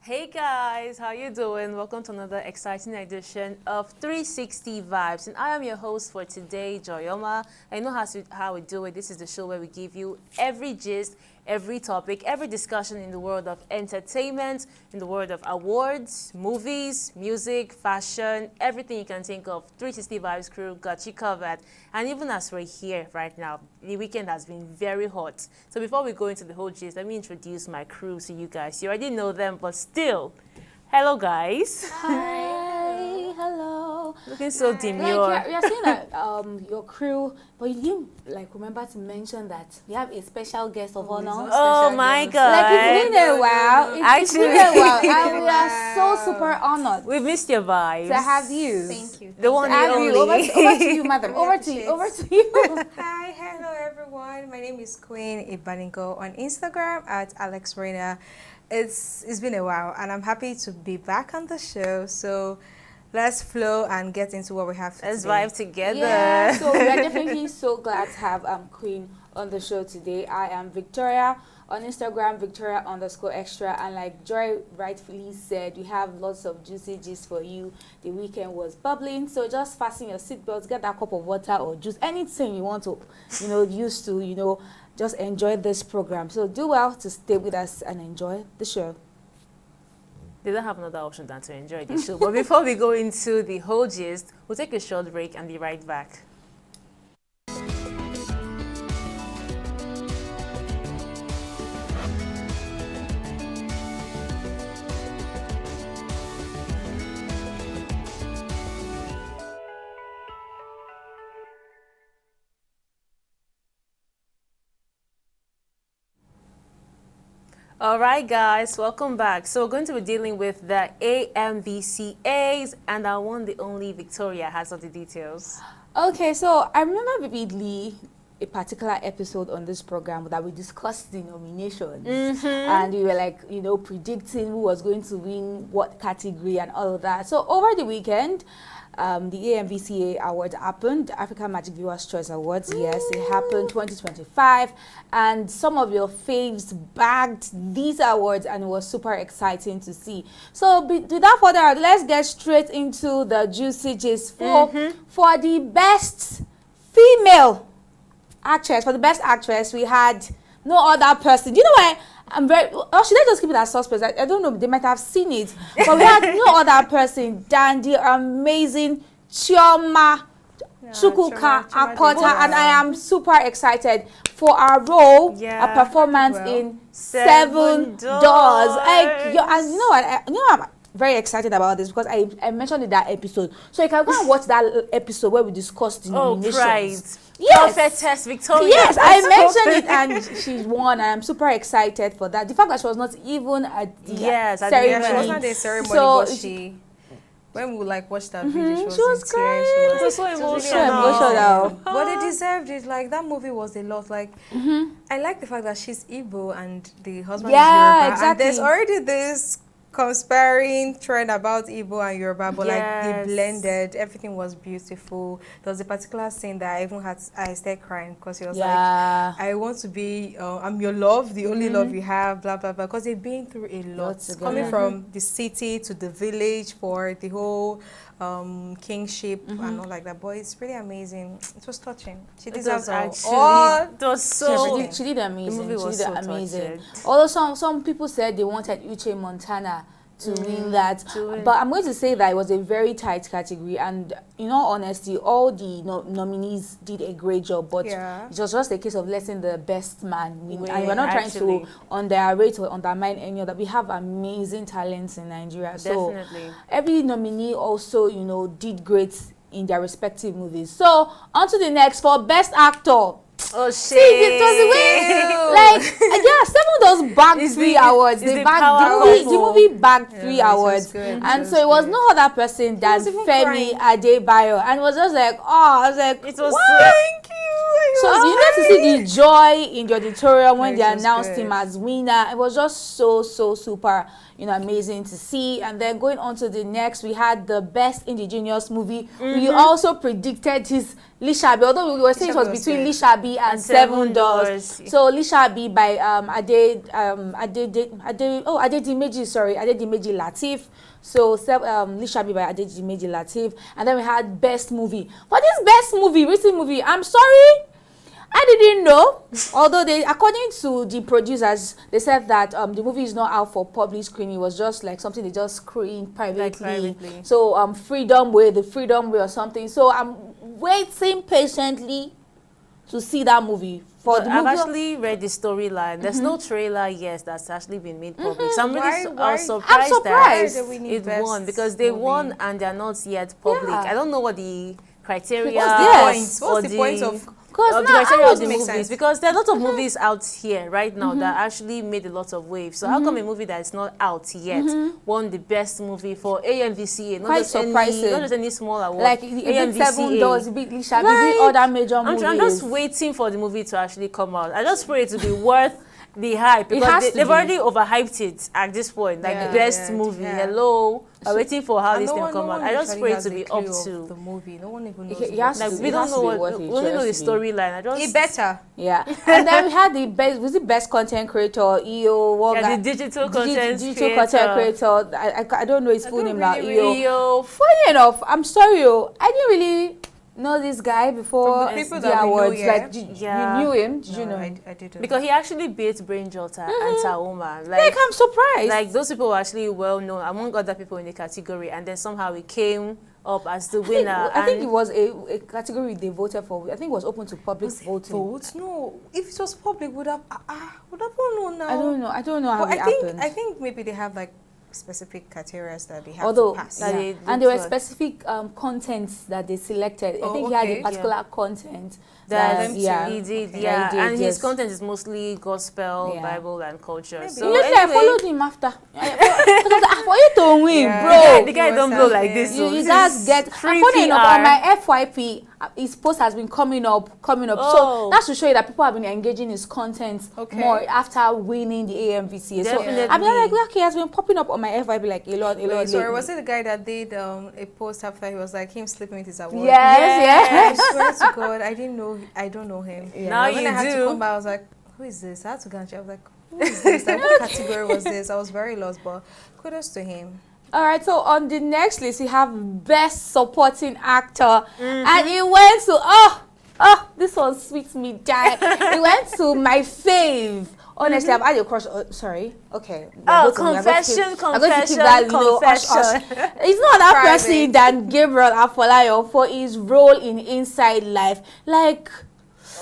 Hey guys, how you doing? Welcome to another exciting edition of 360 Vibes, and I am your host for today, Joyoma. I know how we do it. This is the show where we give you every gist, every topic, every discussion in the world of entertainment, in the world of awards, movies, music, fashion, everything you can think of. 360 Vibes crew got you covered. And even as we're here right now, the weekend has been very hot. So before we go into the whole gist, let me introduce my crew to you guys. You already know them, but still, hello guys. Hi, hello. Looking so demure. Like you're saying that your crew, but you didn't remember to mention that we have a special guest of honor. Oh my God. Like it's been a while. It's been a while, and we are so super honored. We've missed your vibes. To have you. Thank you. The one To have and you. only. Over to you, madam. Over to you. Over to you. Hi, hello everyone. My name is Queen Ibaningo on Instagram at Alex Reina. It's been a while, and I'm happy to be back on the show. So let's flow and get into what we have Let's today. vibe together. Yeah, so we are definitely so glad to have Queen on the show today. I am Victoria on Instagram, Victoria_extra, and like Joy rightfully said, we have lots of juicy gist for you. The weekend was bubbling, so just fasten your seatbelts, get that cup of water or juice, anything you want to, use to, just enjoy this program. So do well to stay with us and enjoy the show. They don't have another option than to enjoy the show. But before we go into the whole gist, we'll take a short break and be right back. All right, guys, welcome back. So we're going to be dealing with the AMVCAs, and our one, the only Victoria has all the details. Okay, so I remember vividly a particular episode on this program that we discussed the nominations, and we were like, predicting who was going to win what category and all of that. So over the weekend, the AMVCA Awards happened, African Magic Viewers Choice Awards. Yes, it happened 2025, and some of your faves bagged these awards, and it was super exciting to see. So without further ado, let's get straight into the juicy gist for the best female actress. For the best actress, we had no other person. You know why? I'm very. Or should I just keep it as suspense? I don't know. They might have seen it, but we had no other person than the amazing Chioma Chukwuka Akpota, and I am super excited for our role, a performance in Seven Doors. And you know what? I'm very excited about this because I mentioned in that episode. So you can go and watch that episode where we discussed the nominations. Pride. Yes. Prophetess Victoria. Yes, I mentioned it, and she's won, and I'm super excited for that. The fact that she was not even at the ceremony. She was not at the ceremony, So but she, when we watched that video, she was crying. It was so emotional. But they deserved it. Like, that movie was a lot. Like, I like the fact that she's Igbo and the husband is Yoruba. Exactly. And there's already this conspiring trend about Igbo and Yoruba, but like they blended. Everything was beautiful. There was a particular scene that I started crying because he was like, I want to be, I'm your love, the only love you have, blah, blah, blah. Because they've been through a lot. Coming from the city to the village for the whole kingship and all like that. But it's pretty amazing. It was touching. She deserves all. It was so. She did amazing. The movie was so amazing. touched. Although some people said they wanted Uche Montana to win that, but I'm going to say that it was a very tight category, and in all honesty, all the nominees did a great job, but it was just a case of letting the best man win. And we're not trying to underrate or undermine any other. We have amazing talents in Nigeria, so every nominee also did great in their respective movies. So on to the next for best actor. Oh shit! See, it was the way, Seven Doors bagged 3 awards. They bagged the movie bagged 3 awards, and so it was no other person than Femi Adebayo, and it was just like, I was like, it was thank you. So you know to see the joy in the auditorium when they announced good. him as winner. It was just so super, you know, amazing to see. And then going on to the next, we had the best indigenous movie. We also predicted his Lisabi, although we were saying it was between Lisabi and Seven Doors. So Lisabi by Adedimeji Lateef. So Lisabi by Adedimeji Lateef. And then we had best movie. For this best movie, recent movie, I'm sorry, I didn't know. Although they, according to the producers, they said that the movie is not out for public screening. It was just like something they just screened privately. So Freedom Way, the Freedom Way or something. So I'm waiting patiently to see that movie. For the movie. I've actually read the storyline. There's no trailer yet that's actually been made public. So I'm really surprised that it won, because they won and they're not yet public. I don't know what the criteria What's the point of the criteria of the movies, because there are a lot of movies out here right now that actually made a lot of waves. So how come a movie that is not out yet won the best movie for AMVCA? Not just any small award. Like the Seven Doors, the big Lisabi, the big other major movies. I'm just waiting for the movie to actually come out. I just pray it to be worth the hype, because they've already overhyped it at this point. Like the best movie. Hello. I'm waiting for how this thing come out. I just pray it to be up to the movie. No one even knows. We don't know what. We only know the storyline. It better. Yeah. And then we had the best. Was it best content creator? EO. The digital content creator. I don't know his full name now. EO. Funny enough, I'm sorry, I didn't really know this guy before the awards. Like, you knew him? Did you know him? I didn't. Because he actually beat Brain Jota and Taoma. Like, I'm surprised. Like, those people were actually well known among other people in the category, and then somehow he came up as the winner. I think it was a category they voted for. I think it was open to public voting. Votes? No. If it was public, would have known now. I don't know how it happened. I think maybe they have like specific criteria that they have to pass. And there were specific contents that they selected. I think he had a particular content he did, and his content is mostly gospel, Bible, and culture. Maybe. So anyway, I followed him after. For you to win, bro. The guy don't blow like this. You just get. Funny enough, on my FYP, his post has been coming up. So that's to show you that people have been engaging his content more after winning the AMVCA. So I've been like, okay, he has been popping up on my FYP like a lot. Sorry, was it the guy that did a post after he was like him sleeping with his award? Yes. I swear to God, I don't know him. Now when you I had to come back, I was like, who is this? I had to go and check. I was like, who is this? Like, what category was this? I was very lost, but kudos to him. All right, so on the next list, we have Best Supporting Actor. And it went to, this one sweets me die. It went to my fave. Honestly, I've had a crush. Sorry. Okay. Confession. I'm going to keep that low. It's not that person than Gabriel Afolayan for his role in Inside Life. Like,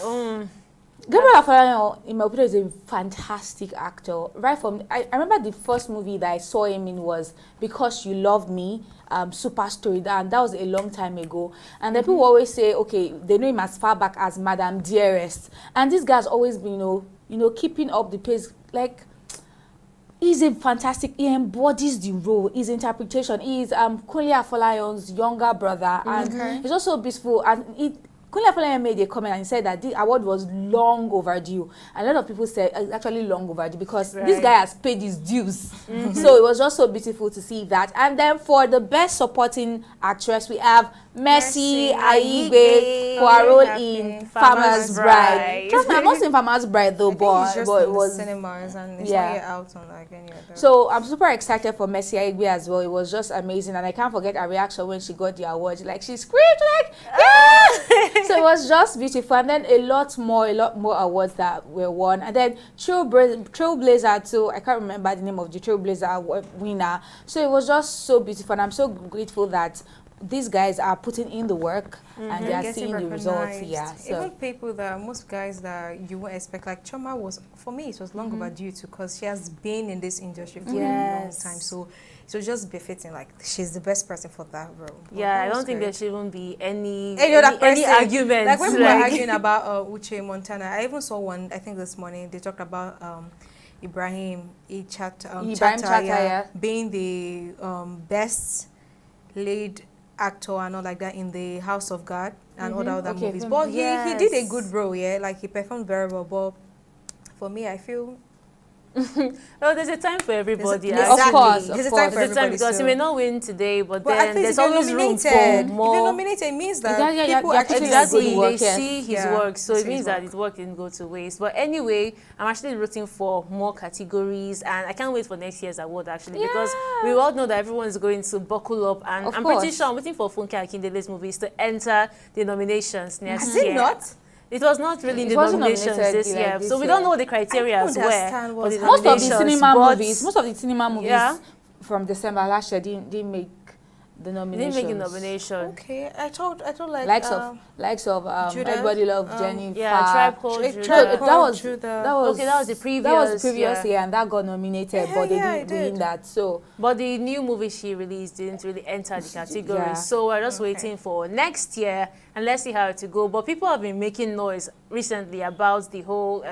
Gabriel Afolayan, in my opinion, is a fantastic actor. Right from, I remember the first movie that I saw him in was Because You Love Me, Super Story, and that was a long time ago. And then people always say, okay, they know him as far back as Madam Dearest. And this guy's always been, keeping up the pace. Like, he's a fantastic, he embodies the role, his interpretation. He's Kunle Afolayan's younger brother, and he's also beautiful. And Kunle Afolayan made a comment and he said that the award was long overdue. And a lot of people said it's actually long overdue because this guy has paid his dues. So it was just so beautiful to see that. And then for the Best Supporting Actress, we have Mercy Aigbe for her role in Farmer's Bride. Trust me, I'm not saying Farmer's Bride though, but it was cinemas and it's not yet out on like any other. So I'm super excited for Mercy Aigbe as well. It was just amazing, and I can't forget her reaction when she got the award. Like, she screamed like, yeah! So it was just beautiful, and then a lot more awards that were won, and then Trailblazer too. I can't remember the name of the Trailblazer award winner. So it was just so beautiful, and I'm so grateful that these guys are putting in the work and they are seeing the results. So even people most guys that you won't expect, like Choma was, for me, it was long overdue too, because she has been in this industry for a long time. So it was just befitting, like she's the best person for that role. I don't think there should even be any argument. Like when we were arguing about Uche Montana, I even saw one, I think this morning, they talked about Ibrahim Chatta being the best lead actor and all like that in the House of God and other movies. Film. But he did a Yes. good role, yeah. Like he performed very well. But for me, I feel Oh, there's a time for everybody. There's- Of actually. course, There's a of time course. for There's a time everybody. because so. you may not win today, but But at then least there's if you're always room nominated, for if you're more. nominated, it means that Yeah, people you're actually doing Exactly, good see work, they yes. see his Yeah, work, so they it see means his that work. his work didn't go to waste. But anyway, I'm actually rooting for more categories, and I can't wait for next year's award actually because we all know that everyone's going to buckle up, and Of I'm pretty course. sure I'm waiting for Funke Akindele's movies to enter the nominations next Has year. it not? It was not really in It the wasn't nominations nominated this like year, this so we year. don't know what the criteria I were don't understand for what's the happening. Most of the nominations. cinema but movies, most of the cinema movies Yeah. from December last year didn't make the they nominations. didn't make a nomination. Okay, I thought like likes of Judah, Everybody Love Jennifer. Yeah, Tribe Called Tri- Judah. Tribe that was Judah. that was Okay, that was the previous. that was the previous year. year, and that got nominated, Yeah, but they yeah, didn't it did. win that. So But the new movie she released didn't really enter the category. Yeah. So we're just Okay. waiting for next year and let's see how it will go. But people have been making noise recently about the whole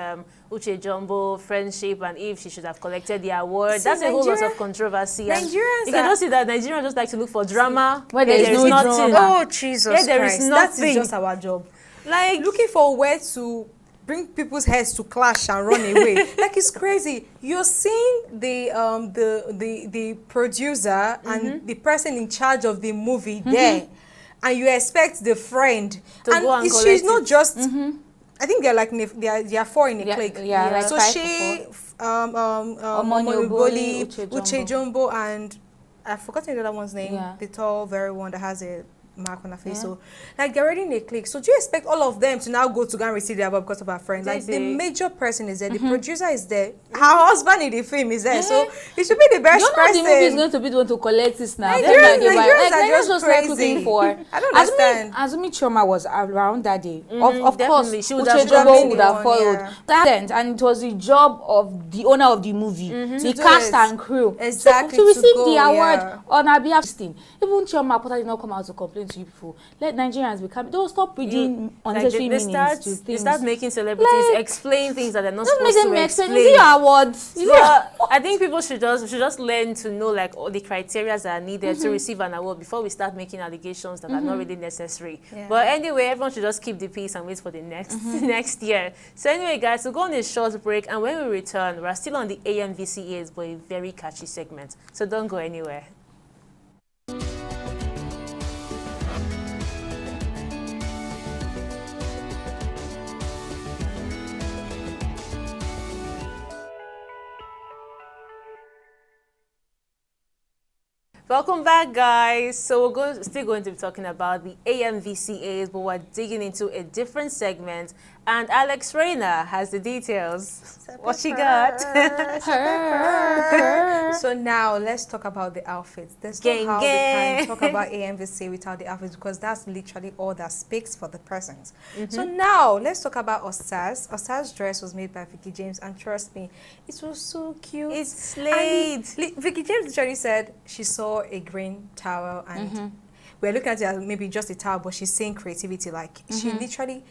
Uche Jumbo friendship and if she should have collected the award. See, That's a whole lot Nigeria- of controversy. And Nigerians you can are- just see that Nigerians just like to look for drama Where there is no nothing. drama. Oh Jesus Yeah, there is Christ! That nothing. is just our job. Like, Looking for where to bring people's heads to clash and run away. Like it's crazy. You're seeing the producer and the person in charge of the movie there, and you expect the friend To go and she's collect not it. just. I think they're like they are four in a Yeah, clique. yeah, like So 5 she, or Omoni Oboli, Uche Jumbo, and I've forgotten the other one's name. Yeah. The tall, very one that has a mark on her face. So, like, they're already in a clique. So, do you expect all of them to now go to go and receive the award because of her friend? Like, the They- major person is there, the producer is there, her husband in the film is there. So, it should be the best you know person. the movie is going to be the one to collect this now. Nigerians are just like crazy. looking for. I don't understand. Azumi Choma was around that day. Of course, definitely. She would Uche have Jumbo been would the have one, followed. yeah. That, and it was the job of the owner of the movie, the To do cast it. and crew, Exactly, to to receive go, the award yeah. on our behalf. Even Chioma Porter did not come out to complain to you people. Let Nigerians become. Don't stop reading unnecessary they meanings start, to they things. start making celebrities Like, explain things that they're not Just make supposed them to explain. explain. Is it awards? Is it But I think people should just learn to know like all the criteria that are needed to receive an award before we start making allegations that are not really necessary. Yeah. But anyway, everyone should just keep the peace and wait for the next year. So anyway, guys, we'll go on a short break, and when we return, we're still on the AMVCAs, but a very catchy segment. So don't go anywhere. Welcome back, guys. So we're still going to be talking about the AMVCAs, but we're digging into a different segment. And Alex Reina has the details. What she got? So now let's talk about the outfits. There's Gang, no how gang. we can talk about AMVCA without the outfits because that's literally all that speaks for the persons. So now let's talk about Osas. Osas' dress was made by Vicky James, and trust me, it was so cute. It's slayed. Vicky James literally said she saw a green towel and we're looking at it as maybe just a towel, but she's saying creativity. Like she literally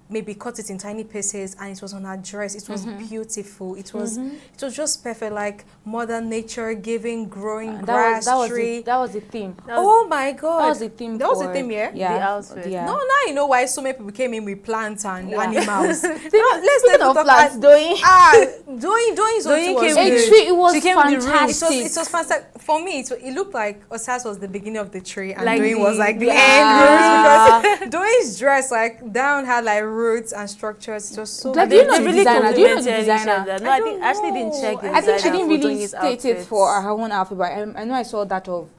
maybe cut it in tiny pieces and it was on her dress. It was beautiful. It was just perfect, like Mother Nature giving, growing grass, tree. That was the theme. Oh my God. That was the theme. That was the for- theme, yeah? Yeah. The outfit. Yeah. No, now you know why so many people came in with plants and animals. Let's Speaking of plants, Doyin. Doing is Doyin also came was with- good. A tree, it was She came with the roots. fantastic. It was fantastic. For me, it looked like Osas was the beginning of the tree and Like Doyin was like the the- end Yeah. roots because Doyin's dress like down had like roots and structures. It was so Like, They, do you know they the really designer? Do you know the complimented each designer? other. No, I I think don't Ashley didn't know. check the I think she designer didn't for really Doyin's state it outfits. for her own outfit, but I know I saw that of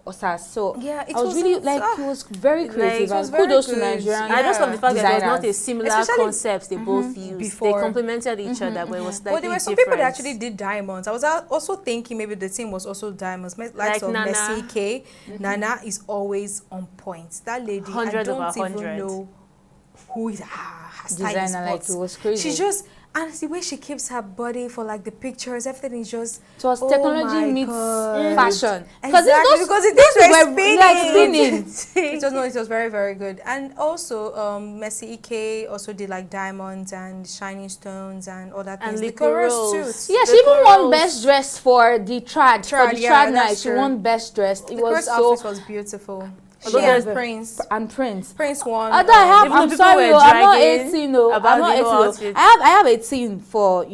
Osas. So Yeah, it I was was really so- like it was very creative. it was and kudos to very good. Nigerian I just love the fact that there was not a designers. similar Especially- concept they both used. Before. They complemented each other, but it was But slightly there were some different. people that actually did diamonds. I was also thinking maybe the team was also diamonds. Like Like of Nana. Messi K. Nana is always on point. That lady, 100 I don't over even 100. know who is her stylist. Designer, like, but it was crazy. She's just, And the way she keeps her body for like the pictures, everything is just. It was technology meets fashion. Exactly, because it things were spinning. spinning. It was very, very good. And also, Mercy Ike also did like diamonds and shining stones and all that And things. liquor Chorus rolls. too. Yeah, she even won best dress for the trad. For the Yeah, trad that's night, she true. won best dress. It The was first so. outfit was beautiful. Although She and there's- Prince. And Prince. Prince won. Although I have, Even I'm the people sorry, were I'm not dragging 18, no. about I'm not the 18. whole No. outfit. I have 18 for,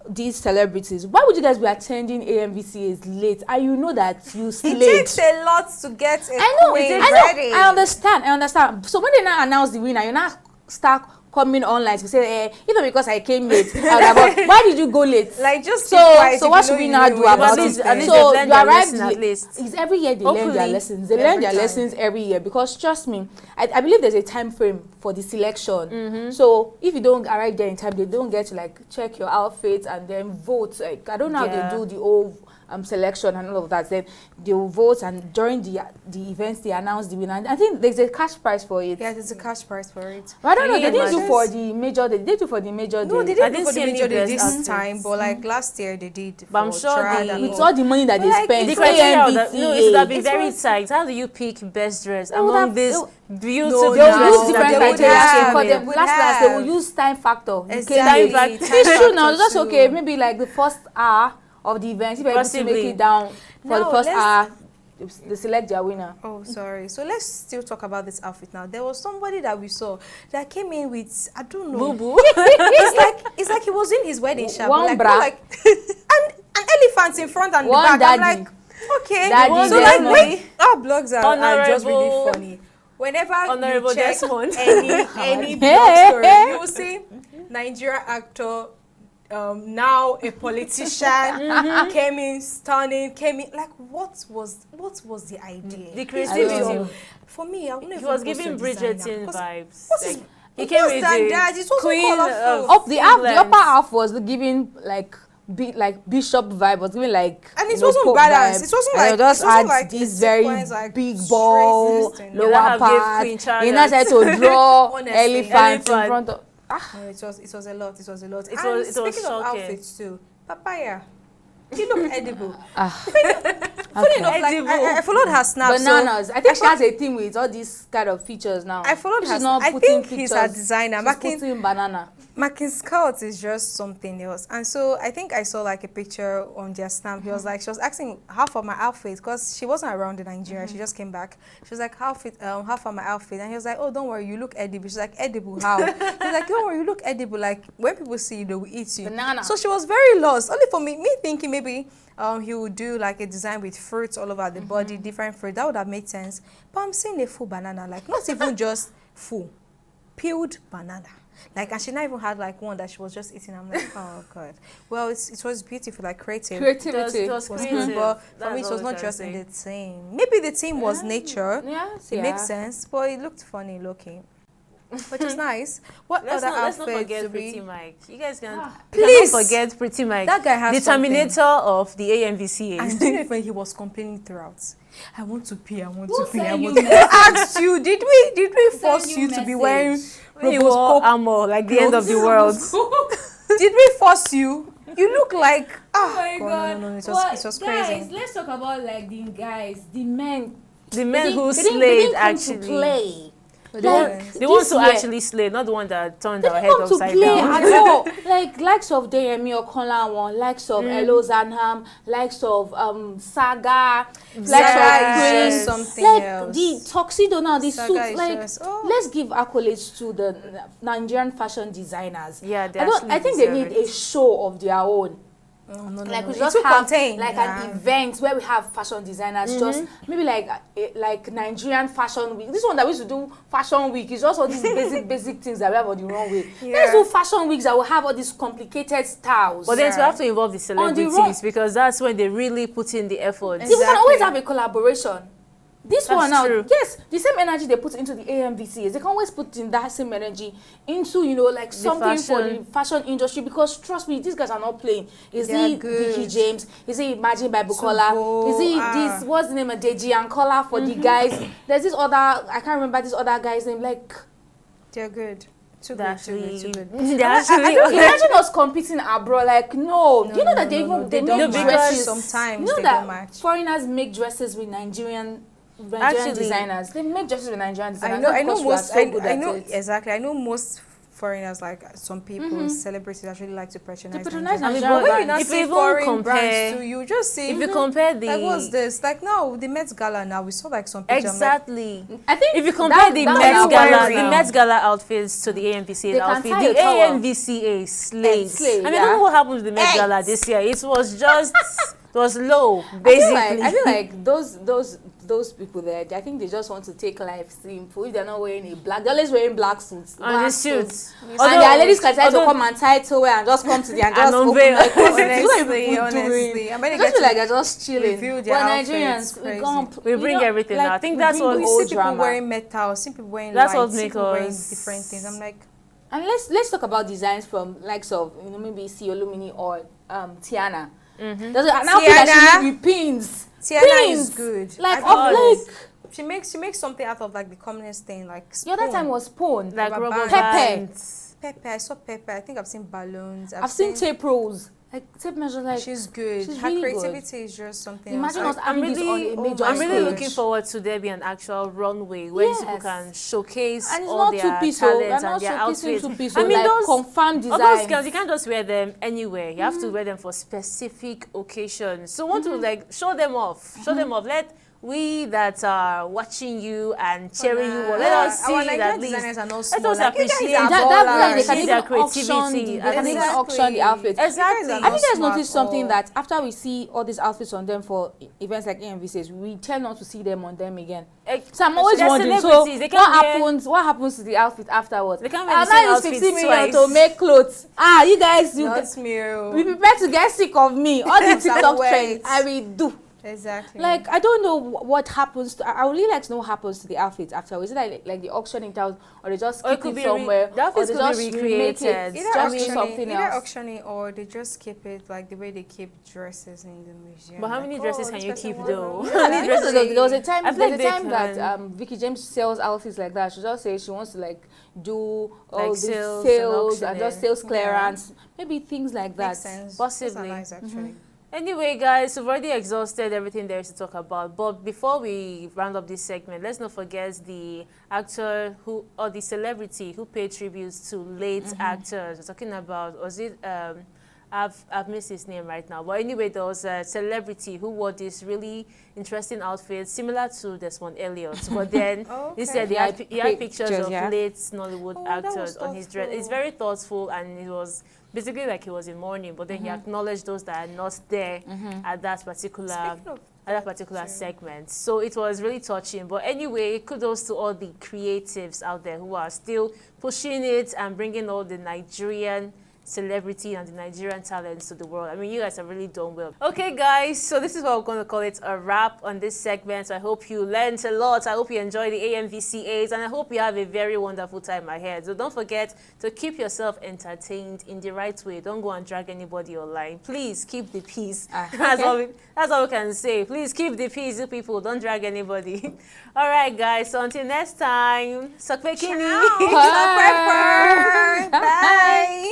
these celebrities. Why would you guys be attending AMVCA's late? And you know that you It slayed. takes a lot to get a I know, queen I ready. know, I understand. So when they now announce the winner, you now start coming online to say, even because I came late, why did you go late? Like just So keep quiet if what you should know we you now know do you about know it? something. So they've learned you their arrived lesson at least. It's every year they learn their Hopefully, lessons. They learn every their time. lessons every year because trust me, I believe there's a time frame for the selection. So if you don't arrive there in time, they don't get to like check your outfit and then vote. Like I don't know how Yeah. they do the whole selection and all of that. Then they'll vote, and during the events they announce the winner. I think there's a cash prize for it. Yeah, there's a cash prize for it. But I don't know. Can They you didn't do imagine? for the major. They did do for the major. No, they day. I didn't didn't do for the see any major day best this outfits. time, but like last year they did. But I'm for sure trad the- and With all. all the money that they Like, spent The for criteria of that, no, it would have been AMVCA, very was- tight. How do you pick best dress They would among have- these they- beautiful No, they will now, use dresses different that they would criteria. have, Because they them would last they will have. use time factor. You came Exactly. late. Time It's true now. factor That's too. okay. Maybe like the first hour of the event, if you're able to Possibly. make it down for the Now, first let's- hour, they select their winner. Oh, sorry. So let's still talk about this outfit now. There was somebody that we saw that came in with, I don't know. Boo boo. It's like he was in his wedding shop. One Like, bra. like and an elephant in front and the One back. daddy. I'm like, okay. Daddy, So like Desmond. when our blogs are just really Honorable- funny. Whenever Honorable you check Desmond. any blog story, you will see Nigerian actor, now a politician, came in stunning, like what was the idea? The I creativity. know. For me, I wouldn't He even was post giving a designer, Bridgerton because vibes. what is- Like, he it came was with than the that, it was so queen colourful. of Up the England. upper half was giving like bishop vibe. Was giving like And it you know, wasn't Pope balanced. vibe. It wasn't And like- they just it wasn't had like this a very sequence, like, big straight ball this thing. lower That have gave part. Queen He now said to draw Honestly. elephants in Elephant. front of. No, it was a lot. It was a lot. It And was speaking of shocking. outfits too, papaya. You look edible. Okay. Funny enough, like Edible. I followed her snap. Bananas. I think she has a thing with all these kind of features now. I followed her She's not I putting think he's her pictures. designer. She's putting banana. Marking Scout is just something else. And so I think I saw like a picture on their snap. She was asking half of my outfit because she wasn't around in Nigeria. She just came back. She was like, half of my outfit. And he was like, oh, don't worry, you look edible. She's like, edible, how? He's like, don't worry, you look edible. Like when people see you, they will eat you. Banana. So she was very lost. Only for me thinking maybe he would do like a design with fruits all over the body, different fruit. That would have made sense. But I'm seeing a full banana, like not even just full, peeled banana. Like, and she not even had like one that she was just eating. I'm like, oh god. Well, it was beautiful, like creative. Creativity. It was Was creative. good, but for That's me, it all was we not can just say. in the theme. Maybe the theme was nature. Yes, It makes sense, but it looked funny looking, which is nice. What Let's other not outfits forget do we- Pretty Mike. You guys can Please. cannot forget Pretty Mike. That guy has the something. terminator of the AMVCA. And do you know when he was complaining throughout? I want to pee. I want to pee. I sent want you to. Who asked you? Did we force you you to be message? wearing When he wore Robocop? armor like the end of the world. Did we force you? You look like Oh my god. No, it Well, was guys, crazy. let's talk about like the guys, the men. The men who they didn't slayed come actually. to play. But Like, then- The ones this who year, actually slayed, not the one that turned they our didn't head come to upside play down. at all. Like likes of Deyemi Okonlawon, likes of Elo Zanham, likes of Saga, likes Saga of is Prince, just something like else. the tuxedo now, the Saga suits. is Like just- oh. let's give accolades to the Nigerian fashion designers. Yeah, they I think they need a show of their own. No, Like we It's just too have contained. like an event where we have fashion designers, just maybe like Nigerian fashion week. This one that we used to do fashion week is just all these basic things that we have on the runway. Yeah. Let's do fashion weeks that will have all these complicated styles. But then Yeah. we have to involve the On the celebrities because that's when they really put in the effort. See, we can always Exactly. have a collaboration. This That's one now, true. yes, the same energy they put into the AMVCAs, they can always put in that same energy into, like something for fashion. the fashion industry, because trust me, these guys are not playing. Is They are it good. Vicky James? Is it Imagine by Bukola? Subo, Is it this, what's the name of Deji and Kola for the guys? There's this other, I can't remember this other guy's name, like, They're good. Too They're good, too good, too good. they're actually Imagine us competing abroad. Like, no. You know that they even they don't make match. dresses. Sometimes You know they that don't match. foreigners make dresses with Nigerian Actually, designers. They make dresses with Nigerian designers. I know Not because we are most. so good I at know it. exactly. I know most foreigners, like some people, celebrities actually like to patronize patronize Nigerians. Nigerian But when you brands. now If see you even foreign compare- brands too, you just see. if you compare the like, what's this? Like now, the Met Gala now, we saw like some picture. exactly. I think If you compare the that Met was Gala, now. the Met Gala outfits to the AMVCA They can outfit, tie the a towel. AMVCA slayed. Slayed, I mean, I yeah. don't know what happened with the Met Gala this year. It was just, it was low, I basically. feel like those people there, I think they just want to take life simple. If they're not wearing a black, they're always wearing black suits. And the suits. And their ladies can try to come and tie it away and just come to the and just open unveil. like Honestly, honestly. I mean, I just feel like they're just chilling. reveal But their Nigerians, outfits, we crazy. come. We bring everything out. I think that's what We old see people drama. wearing metal, see people wearing That's what lights, see make people wearing us- different things. I'm like, And let's talk about designs from likes of maybe Ciolumini or Tiana. There's an outfit that she made with pins. Tiana Pins. is good. Like I of think like she makes something out of like the communist thing, like the other time was Pone. Like Rubber rubber Pepper. bands. Pepper. I saw Pepper. I think I've seen balloons. I've seen tape rolls. Like tape measure like She's good. she's her really creativity is just something Imagine else. us having this on a major I'm really stage. looking forward to there be an actual runway where Yes. people can showcase And it's all not their two-piece, talents and and their not outfits. two-piece, I mean, like those confirmed all designs. those girls, you can't just wear them anywhere. You have to wear them for specific occasions. So want to like show them off. Show them off. Let we that are watching you and cheering you on, let us see our that Nigerian at least. designers are not Let small. us Like, you guys appreciate are that ballers. way they can see even their auction creativity. they can even Exactly. auction the outfits. Exactly. You guys Have you guys smart noticed something or- that after we see all these outfits on them for events like AMVCAs, we tend not to see them on them again? So I'm always They're wondering, so celebrities. They can't wear- what happens to the outfit afterwards? They can't wear the now same it's outfit 15 million twice. to make clothes. You guys, Not me. Oh. be prepared to get sick of me. All the TikTok wait. trends, I will do. Exactly. Like, I don't know what happens to, I would really like to know what happens to the outfits afterwards. Is it like the auction it out, or they just Or it keep could it be somewhere, the outfits or they could just be remake recreated. it, either just do auctioning, something either else. auctioning, or they just keep it like the way they keep dresses in the museum. But how Like, many dresses oh, can this you person keep wore though? them. How many There dresses? was a time, I feel like there's a time they that can- Vicky James sells outfits like that. She just says she wants to like do all Like these sales sales and and just auctioning. sales clearance, maybe things like that. Makes sense. Possibly. Those are nice, actually. Anyway, guys, we've already exhausted everything there is to talk about. But before we round up this segment, let's not forget the actor who, or the celebrity who paid tributes to late actors. We're talking about, was it, I've missed his name right now. But anyway, there was a celebrity who wore this really interesting outfit, similar to Desmond Elliott. But then, Okay. instead, he had pictures of yeah. late Nollywood Oh, that was actors on his dress. It's thoughtful. very thoughtful, and it was basically like he was in mourning, but then he acknowledged those that are not there at that particular Speaking of segment. So it was really touching. But anyway, kudos to all the creatives out there who are still pushing it and bringing all the Nigerian celebrity and the Nigerian talents to the world. I mean, you guys have really done well. Okay, guys, so this is what we're going to call it a wrap on this segment. So I hope you learned a lot. I hope you enjoy the AMVCAs, and I hope you have a very wonderful time ahead. So don't forget to keep yourself entertained in the right way. Don't go and drag anybody online. Please keep the peace. That's all we can say. Please keep the peace, you people. Don't drag anybody. All right, guys. So until next time, Sakpekini. Bye.